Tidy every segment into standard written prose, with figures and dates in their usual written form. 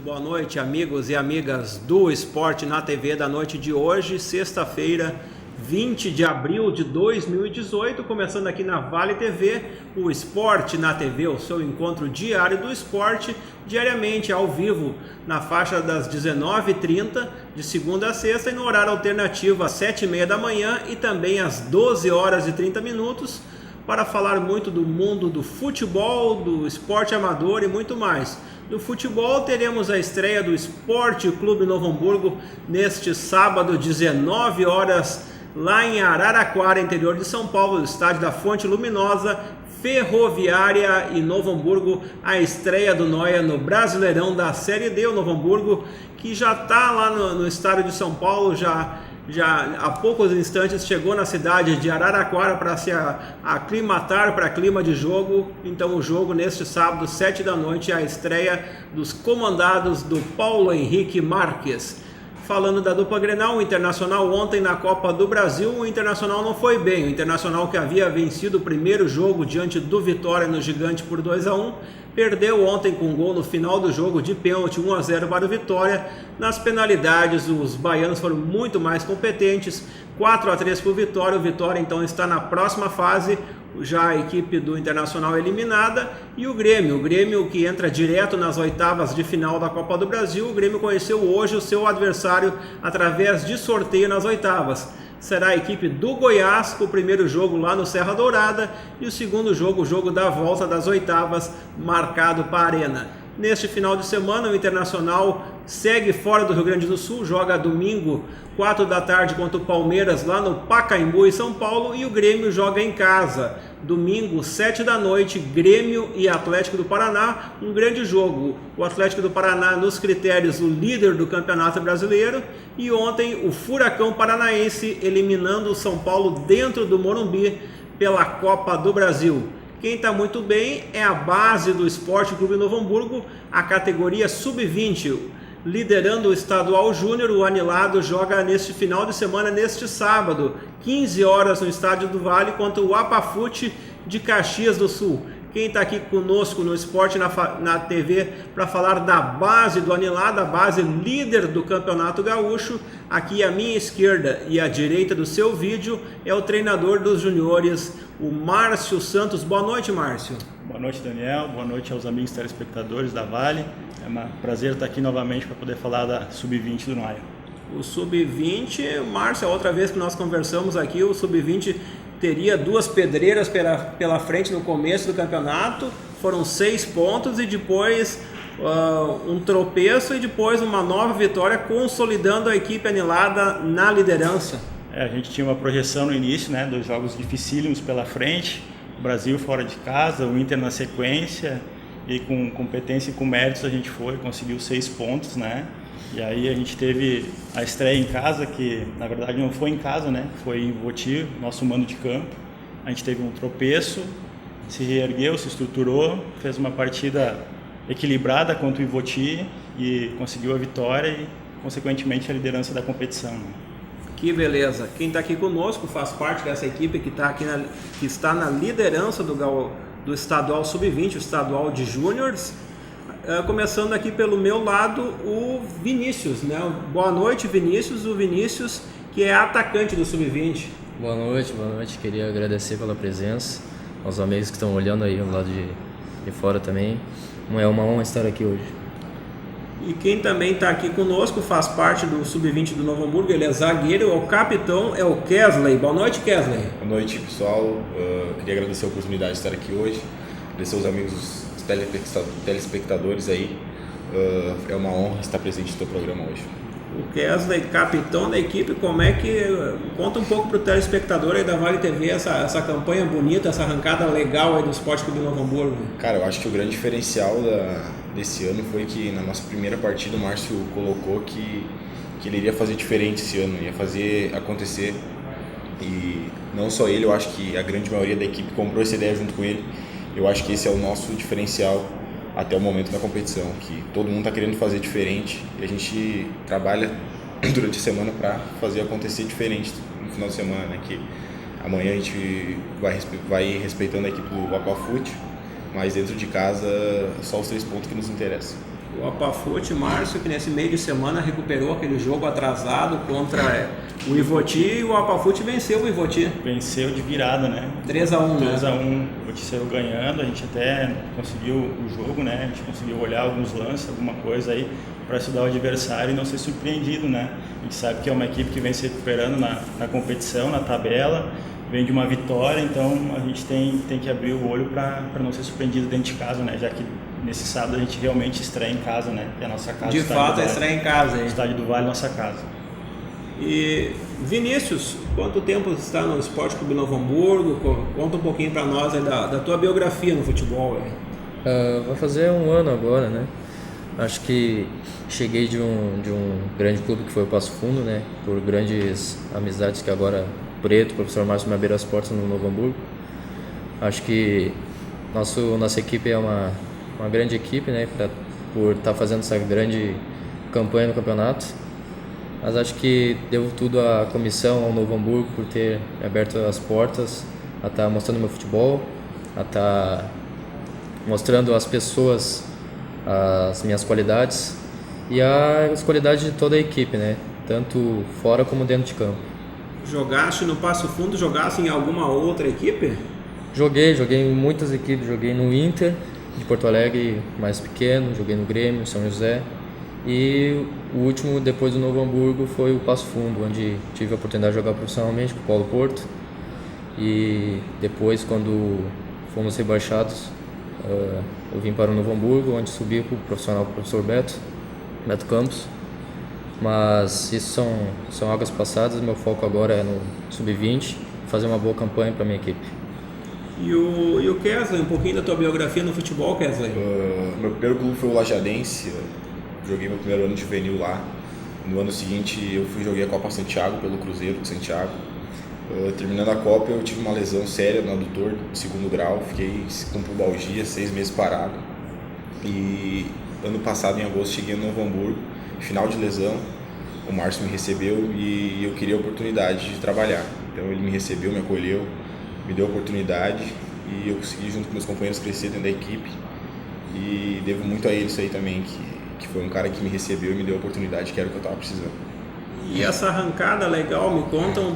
Boa noite, amigos e amigas do Esporte na TV da noite de hoje, sexta-feira, 20 de abril de 2018, começando aqui na Vale TV, o Esporte na TV, o seu encontro diário do esporte, diariamente ao vivo, na faixa das 19h30, de segunda a sexta, e no horário alternativo às 7h30 da manhã e também às 12h30, para falar muito do mundo do futebol, do esporte amador e muito mais. No futebol teremos a estreia do Esporte Clube Novo Hamburgo neste sábado, 19 horas, lá em Araraquara, interior de São Paulo, no estádio da Fonte Luminosa, Ferroviária e Novo Hamburgo, a estreia do Noia no Brasileirão da Série D. O Novo Hamburgo, que já está lá no estádio de São Paulo, já há poucos instantes chegou na cidade de Araraquara para se aclimatar para clima de jogo. Então o jogo neste sábado, 7 da noite, a estreia dos comandados do Paulo Henrique Marques. Falando da dupla Grenal, o Internacional ontem na Copa do Brasil, o Internacional não foi bem. O Internacional, que havia vencido o primeiro jogo diante do Vitória no Gigante por 2-1, perdeu ontem com um gol no final do jogo de pênalti, 1-0 para o Vitória. Nas penalidades, os baianos foram muito mais competentes, 4-3 para o Vitória. O Vitória então está na próxima fase, já a equipe do Internacional eliminada, e o Grêmio que entra direto nas oitavas de final da Copa do Brasil. O Grêmio conheceu hoje o seu adversário através de sorteio nas oitavas. Será a equipe do Goiás, com o primeiro jogo lá no Serra Dourada, e o segundo jogo, o jogo da volta das oitavas, marcado para a Arena. Neste final de semana, o Internacional segue fora do Rio Grande do Sul, joga domingo, 4 da tarde, contra o Palmeiras, lá no Pacaembu, em São Paulo, e o Grêmio joga em casa, domingo, 7 da noite, Grêmio e Atlético do Paraná, um grande jogo. O Atlético do Paraná, nos critérios, o líder do Campeonato Brasileiro, e ontem o Furacão Paranaense eliminando o São Paulo dentro do Morumbi pela Copa do Brasil. Quem está muito bem é a base do Esporte Clube Novo Hamburgo, a categoria Sub-20, liderando o Estadual Júnior. O Anilado joga neste final de semana, neste sábado, 15 horas no Estádio do Vale, contra o Apafute de Caxias do Sul. Quem está aqui conosco no Esporte na TV para falar da base do Anilado, a base líder do Campeonato Gaúcho, aqui à minha esquerda e à direita do seu vídeo, é o treinador dos juniores, o Márcio Santos. Boa noite, Márcio. Boa noite, Daniel. Boa noite aos amigos telespectadores da Vale. É um prazer estar aqui novamente para poder falar da Sub-20 do Noia. O Sub-20, Márcio, a outra vez que nós conversamos aqui, o Sub-20 teria duas pedreiras pela frente no começo do campeonato. Foram 6 pontos e depois um tropeço e depois uma nova vitória, consolidando a equipe anilada na liderança. A gente tinha uma projeção no início, né, 2 jogos dificílimos pela frente, o Brasil fora de casa, o Inter na sequência, e com competência e com méritos a gente conseguiu 6 pontos, né? E aí a gente teve a estreia em casa, que na verdade não foi em casa, né? Foi em Voti, nosso mando de campo. A gente teve um tropeço, se reergueu, se estruturou, fez uma partida equilibrada contra o Voti e conseguiu a vitória e, consequentemente, a liderança da competição, né? Que beleza! Quem está aqui conosco faz parte dessa equipe que está na liderança do estadual Sub-20, o estadual de Júniors. Começando aqui pelo meu lado, o Vinícius, né? Boa noite, Vinícius. O Vinícius, que é atacante do Sub-20. Boa noite. Queria agradecer pela presença, aos amigos que estão olhando aí do lado de fora também. É uma honra estar aqui hoje. E quem também está aqui conosco faz parte do Sub-20 do Novo Hamburgo, ele é zagueiro, o capitão é o Kesley. Boa noite, Kesley. Boa noite, pessoal. Queria agradecer a oportunidade de estar aqui hoje, agradecer aos amigos telespectadores aí. É uma honra estar presente no teu programa hoje. O Kesley, capitão da equipe, como é que... Conta um pouco para o telespectador aí da Vale TV essa campanha bonita, essa arrancada legal aí do Esporte Clube Novo Hamburgo. Cara, eu acho que o grande diferencial desse ano foi que na nossa primeira partida o Márcio colocou que ele iria fazer diferente esse ano, ia fazer acontecer. E não só ele, eu acho que a grande maioria da equipe comprou essa ideia junto com ele. Eu acho que esse é o nosso diferencial até o momento da competição, que todo mundo está querendo fazer diferente e a gente trabalha durante a semana para fazer acontecer diferente no final de semana, né? Que amanhã a gente vai respeitando a equipe do Aquafute, mas dentro de casa só os 3 pontos que nos interessam. O Aquafute, Márcio, que nesse meio de semana recuperou aquele jogo atrasado contra o Ivoti, e o Aquafute venceu o Ivoti. Venceu de virada, né? 3-1, né? 3-1, o Ivoti saiu ganhando, a gente até conseguiu o jogo, né? A gente conseguiu olhar alguns lances, alguma coisa aí para estudar o adversário e não ser surpreendido, né? A gente sabe que é uma equipe que vem se recuperando na competição, na tabela, vem de uma vitória, então a gente tem que abrir o olho para não ser surpreendido dentro de casa, né? Já que nesse sábado a gente realmente estreia em casa, né? Que é a nossa casa. De fato, é estreia em casa, hein? Estádio do Vale, nossa casa. E Vinícius, quanto tempo você está no Esporte Clube Novo Hamburgo? Conta um pouquinho para nós aí da tua biografia no futebol. Vai fazer um ano agora, né? Acho que cheguei de um grande clube que foi o Passo Fundo, né? Por grandes amizades que agora Preto, o professor Márcio me abriu as portas no Novo Hamburgo. Acho que nossa equipe é uma grande equipe, né? Por estar fazendo essa grande campanha no campeonato. Mas acho que devo tudo à comissão, ao Novo Hamburgo, por ter aberto as portas, a estar mostrando meu futebol, a estar mostrando às pessoas as minhas qualidades e as qualidades de toda a equipe, né? Tanto fora como dentro de campo. Jogaste no Passo Fundo, jogaste em alguma outra equipe? Joguei em muitas equipes, joguei no Inter de Porto Alegre, mais pequeno, joguei no Grêmio, São José, e o último depois do Novo Hamburgo foi o Passo Fundo, onde tive a oportunidade de jogar profissionalmente com o Paulo Porto, e depois, quando fomos rebaixados, eu vim para o Novo Hamburgo, onde subi para o profissional com o professor Beto Campos. Mas isso são águas passadas, meu foco agora é no Sub-20, fazer uma boa campanha para a minha equipe. E o Kesley, um pouquinho da tua biografia no futebol, Kesley? Meu primeiro clube foi o Lajadense, joguei meu primeiro ano de juvenil lá. No ano seguinte eu joguei a Copa Santiago pelo Cruzeiro de Santiago. Terminando a Copa eu tive uma lesão séria no adutor de 2º grau, fiquei com pubalgia, 6 meses parado. E ano passado, em agosto, cheguei no Novo Hamburgo, final de lesão, o Márcio me recebeu e eu queria a oportunidade de trabalhar. Então ele me recebeu, me acolheu, me deu a oportunidade e eu consegui, junto com meus companheiros, crescer dentro da equipe. E devo muito a ele isso aí também, que foi um cara que me recebeu e me deu a oportunidade que era o que eu estava precisando. E essa arrancada legal, me contam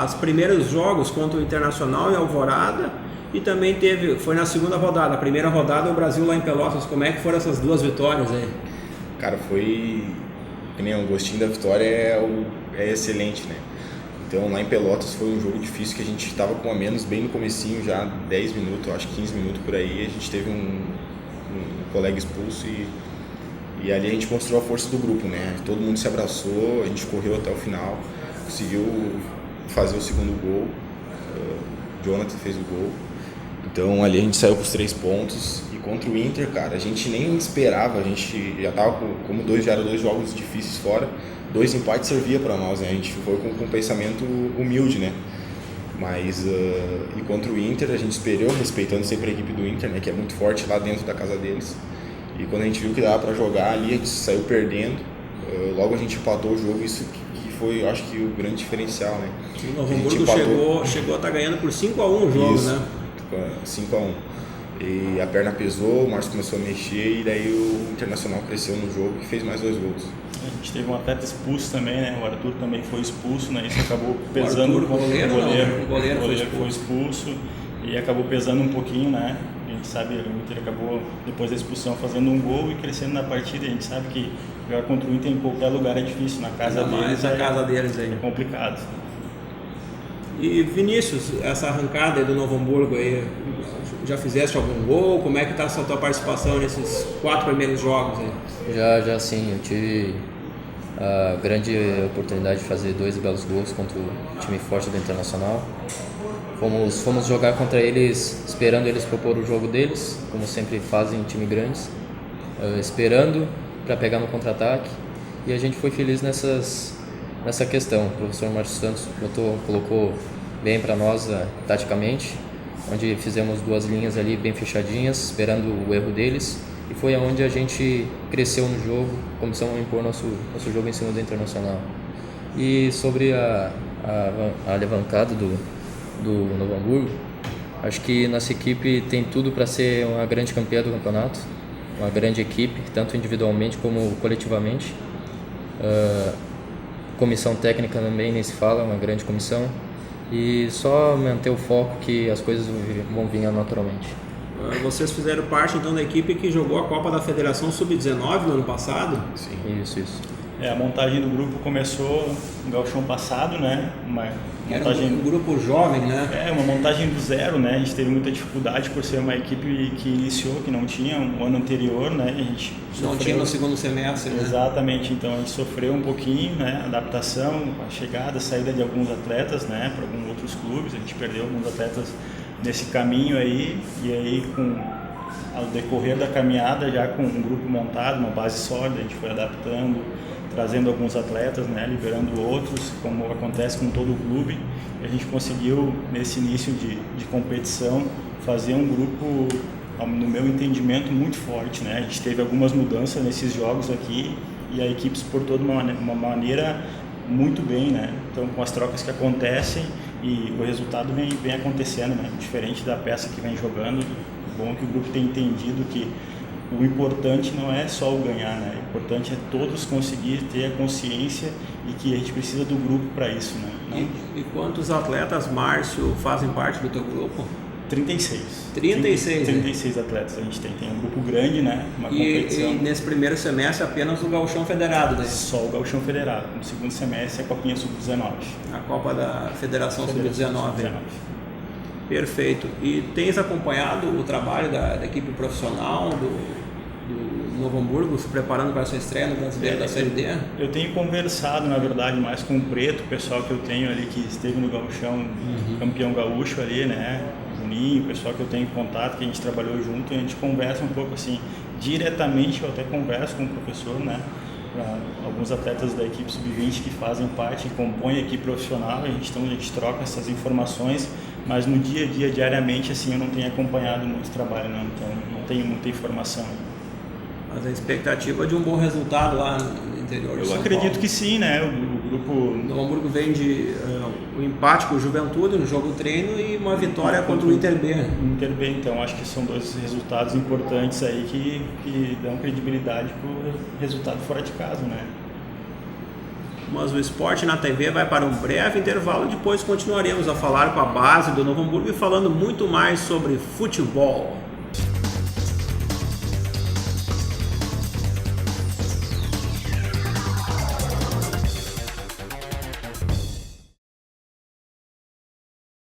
os primeiros jogos contra o Internacional e Alvorada, e também foi na segunda rodada, a primeira rodada o Brasil lá em Pelotas. Como é que foram essas 2 vitórias aí? Cara, o gostinho da vitória é excelente, né? Então lá em Pelotas foi um jogo difícil que a gente estava com a menos bem no comecinho, já 10 minutos, acho que 15 minutos por aí, a gente teve um colega expulso e ali a gente mostrou a força do grupo, né? Todo mundo se abraçou, a gente correu até o final, conseguiu fazer o segundo gol, Jonathan fez o gol, então ali a gente saiu com os 3 pontos. Contra o Inter, cara, a gente nem esperava, a gente já tava como já eram 2 jogos difíceis fora, 2 empates servia para nós, né? A gente foi com um pensamento humilde, né? Mas e contra o Inter a gente esperou, respeitando sempre a equipe do Inter, né? Que é muito forte lá dentro da casa deles. E quando a gente viu que dava para jogar ali, a gente saiu perdendo. Logo a gente empatou o jogo, isso que foi, eu acho que o grande diferencial, né? O Novo Hamburgo chegou a estar ganhando por 5-1 o jogo, isso, né? 5-1. E a perna pesou, o Márcio começou a mexer e daí o Internacional cresceu no jogo e fez mais 2 gols. A gente teve um atleta expulso também, né? O Arthur também foi expulso, né? Isso acabou pesando. O goleiro foi expulso e acabou pesando um pouquinho, né? A gente sabe, o Inter acabou, depois da expulsão, fazendo um gol e crescendo na partida. A gente sabe que jogar contra o Inter em qualquer lugar é difícil, na casa deles aí. É complicado. E Vinícius, essa arrancada aí do Novo Hamburgo aí, já fizeste algum gol? Como é que está a tua participação nesses 4 primeiros jogos aí? Já sim, eu tive a grande oportunidade de fazer 2 belos gols contra o time forte do Internacional. Fomos jogar contra eles, esperando eles propor o jogo deles, como sempre fazem em time grandes, esperando para pegar no contra-ataque, e a gente foi feliz nessa questão. O professor Márcio Santos colocou bem para nós taticamente, onde fizemos 2 linhas ali bem fechadinhas, esperando o erro deles, e foi aonde a gente cresceu no jogo, começamos a impor nosso jogo em cima do Internacional. E sobre a levantada do Novo Hamburgo, acho que nossa equipe tem tudo para ser uma grande campeã do campeonato, uma grande equipe, tanto individualmente como coletivamente. Comissão técnica também nem se fala, uma grande comissão, e só manter o foco que as coisas vão vir naturalmente. Vocês fizeram parte então da equipe que jogou a Copa da Federação Sub-19 no ano passado? Sim. Isso. A montagem do grupo começou no gauchão passado, né? Era um grupo jovem, né? Uma montagem do zero, né? A gente teve muita dificuldade por ser uma equipe que iniciou, que não tinha um ano anterior, né? A gente não tinha no segundo semestre, né? Exatamente, então a gente sofreu um pouquinho, né? Adaptação, a chegada, a saída de alguns atletas, né? Para alguns outros clubes, a gente perdeu alguns atletas nesse caminho aí, e aí ao decorrer da caminhada, já com um grupo montado, uma base sólida, a gente foi adaptando, trazendo alguns atletas, né, liberando outros, como acontece com todo o clube. E a gente conseguiu, nesse início de competição, fazer um grupo, no meu entendimento, muito forte, né? A gente teve algumas mudanças nesses jogos aqui e a equipe se portou de uma maneira muito bem, né? Então, com as trocas que acontecem e o resultado vem acontecendo, né? Diferente da peça que vem jogando, bom que o grupo tem entendido que o importante não é só o ganhar, né? O importante é todos conseguir ter a consciência e que a gente precisa do grupo para isso, né? E quantos atletas, Márcio, fazem parte do teu grupo? 36. 36 atletas a gente tem. Tem um grupo grande, né? Uma competição. E nesse primeiro semestre apenas o Gauchão Federado, né? Só o Gauchão Federado. No segundo semestre a Copinha Sub-19. A Copa da Federação Sub-19. Perfeito. E tens acompanhado o trabalho da equipe profissional do Novo Hamburgo, se preparando para a sua estreia no Brasileiro da Série D? Eu tenho conversado, na verdade, mais com o Preto, o pessoal que eu tenho ali que esteve no Gauchão, campeão gaúcho ali, né? O Juninho, o pessoal que eu tenho contato, que a gente trabalhou junto, e a gente conversa um pouco assim, diretamente, eu até converso com o professor, né? Alguns atletas da equipe sub-20 que fazem parte, que compõem a equipe profissional, a gente troca essas informações, mas no dia a dia, diariamente, assim, eu não tenho acompanhado muito trabalho, não, então não tenho muita informação. Mas a expectativa é de um bom resultado lá no interior de São Paulo. Eu acredito que sim, né? O grupo... O Novo Hamburgo vem de um empate com o Juventude no jogo treino e uma vitória contra o Inter B. Inter B, então acho que são 2 resultados importantes aí que dão credibilidade para o resultado fora de casa, né? Mas o Esporte na TV vai para um breve intervalo, depois continuaremos a falar com a base do Novo Hamburgo e falando muito mais sobre futebol.